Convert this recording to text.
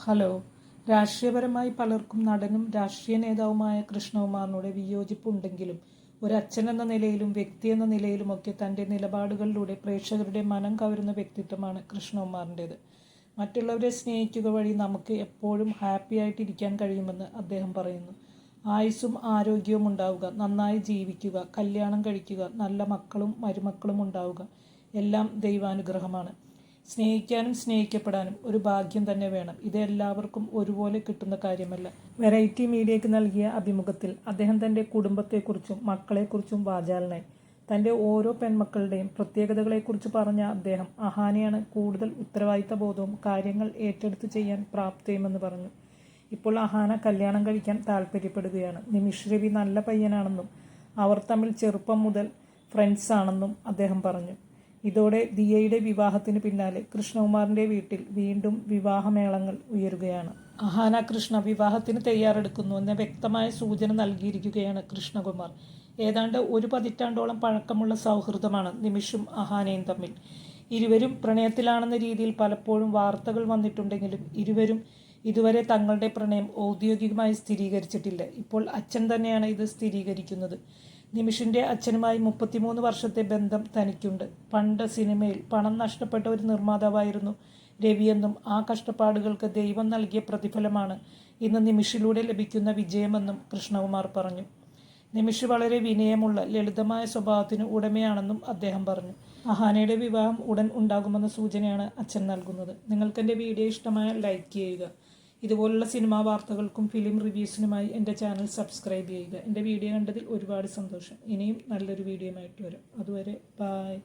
Hello. രാഷ്ട്രീയപരമായി പലർക്കും നടനും രാഷ്ട്രീയ നേതാവുമായ കൃഷ്ണകുമാറിനോട് വിയോജിപ്പുണ്ടെങ്കിലും ഒരച്ഛൻ എന്ന നിലയിലും വ്യക്തി എന്ന നിലയിലുമൊക്കെ തൻ്റെ നിലപാടുകളിലൂടെ പ്രേക്ഷകരുടെ മനം കവരുന്ന വ്യക്തിത്വമാണ് കൃഷ്ണകുമാറിൻ്റേത്. മറ്റുള്ളവരെ സ്നേഹിക്കുക വഴി നമുക്ക് എപ്പോഴും ഹാപ്പി ആയിട്ടിരിക്കാൻ കഴിയുമെന്ന് അദ്ദേഹം പറയുന്നു. ആയുസ്സും ആരോഗ്യവും ഉണ്ടാവുക, നന്നായി ജീവിക്കുക, കല്യാണം കഴിക്കുക, നല്ല മക്കളും മരുമക്കളും ഉണ്ടാവുക, എല്ലാം ദൈവാനുഗ്രഹമാണ്. സ്നേഹിക്കാനും സ്നേഹിക്കപ്പെടാനും ഒരു ഭാഗ്യം തന്നെ വേണം. ഇത് എല്ലാവർക്കും ഒരുപോലെ കിട്ടുന്ന കാര്യമല്ല. വെറൈറ്റി മീഡിയയ്ക്ക് നൽകിയ അഭിമുഖത്തിൽ അദ്ദേഹം തൻ്റെ കുടുംബത്തെക്കുറിച്ചും മക്കളെക്കുറിച്ചും വാചാലനായി. തൻ്റെ ഓരോ പെൺമക്കളുടെയും പ്രത്യേകതകളെക്കുറിച്ച് പറഞ്ഞ അദ്ദേഹം അഹാനയാണ് കൂടുതൽ ഉത്തരവാദിത്തബോധവും കാര്യങ്ങൾ ഏറ്റെടുത്ത് ചെയ്യാൻ പ്രാപ്തയുമെന്ന് പറഞ്ഞു. ഇപ്പോൾ അഹാന കല്യാണം കഴിക്കാൻ താല്പര്യപ്പെടുകയാണ്. നിമിഷ് രവി നല്ല പയ്യനാണെന്നും അവർ തമ്മിൽ ചെറുപ്പം മുതൽ ഫ്രണ്ട്സാണെന്നും അദ്ദേഹം പറഞ്ഞു. ഇതോടെ ദിയയുടെ വിവാഹത്തിന് പിന്നാലെ കൃഷ്ണകുമാറിൻ്റെ വീട്ടിൽ വീണ്ടും വിവാഹമേളങ്ങൾ ഉയരുകയാണ്. അഹാന കൃഷ്ണ വിവാഹത്തിന് തയ്യാറെടുക്കുന്നുവെന്ന വ്യക്തമായ സൂചന നൽകിയിരിക്കുകയാണ് കൃഷ്ണകുമാർ. ഏതാണ്ട് ഒരു പതിറ്റാണ്ടോളം പഴക്കമുള്ള സൗഹൃദമാണ് നിമിഷും അഹാനയും തമ്മിൽ. ഇരുവരും പ്രണയത്തിലാണെന്ന രീതിയിൽ പലപ്പോഴും വാർത്തകൾ വന്നിട്ടുണ്ടെങ്കിലും ഇരുവരും ഇതുവരെ തങ്ങളുടെ പ്രണയം ഔദ്യോഗികമായി സ്ഥിരീകരിച്ചിട്ടില്ല. ഇപ്പോൾ അച്ഛൻ തന്നെയാണ് ഇത് സ്ഥിരീകരിക്കുന്നത്. നിമിഷിൻ്റെ അച്ഛനുമായി 33 വർഷത്തെ ബന്ധം തനിക്കുണ്ട്. പണ്ട് സിനിമയിൽ പണം നഷ്ടപ്പെട്ട ഒരു നിർമ്മാതാവായിരുന്നു രവിയെന്നും ആ കഷ്ടപ്പാടുകൾക്ക് ദൈവം നൽകിയ പ്രതിഫലമാണ് ഇന്ന് നിമിഷിലൂടെ ലഭിക്കുന്ന വിജയമെന്നും കൃഷ്ണകുമാർ പറഞ്ഞു. നിമിഷ് വളരെ വിനയമുള്ള ലളിതമായ സ്വഭാവത്തിന് ഉടമയാണെന്നും അദ്ദേഹം പറഞ്ഞു. അഹാനയുടെ വിവാഹം ഉടൻ ഉണ്ടാകുമെന്ന സൂചനയാണ് അച്ഛൻ നൽകുന്നത്. നിങ്ങൾക്കെൻ്റെ വീഡിയോ ഇഷ്ടമായാൽ ലൈക്ക് ചെയ്യുക. ഇതുപോലുള്ള സിനിമാ വാർത്തകൾക്കും ഫിലിം റിവ്യൂസിനുമായി എൻ്റെ ചാനൽ സബ്സ്ക്രൈബ് ചെയ്യുക. എൻ്റെ വീഡിയോ കണ്ടതിൽ ഒരുപാട് സന്തോഷം. ഇനിയും നല്ലൊരു വീഡിയോയുമായിട്ട് വരാം. അതുവരെ ബൈ.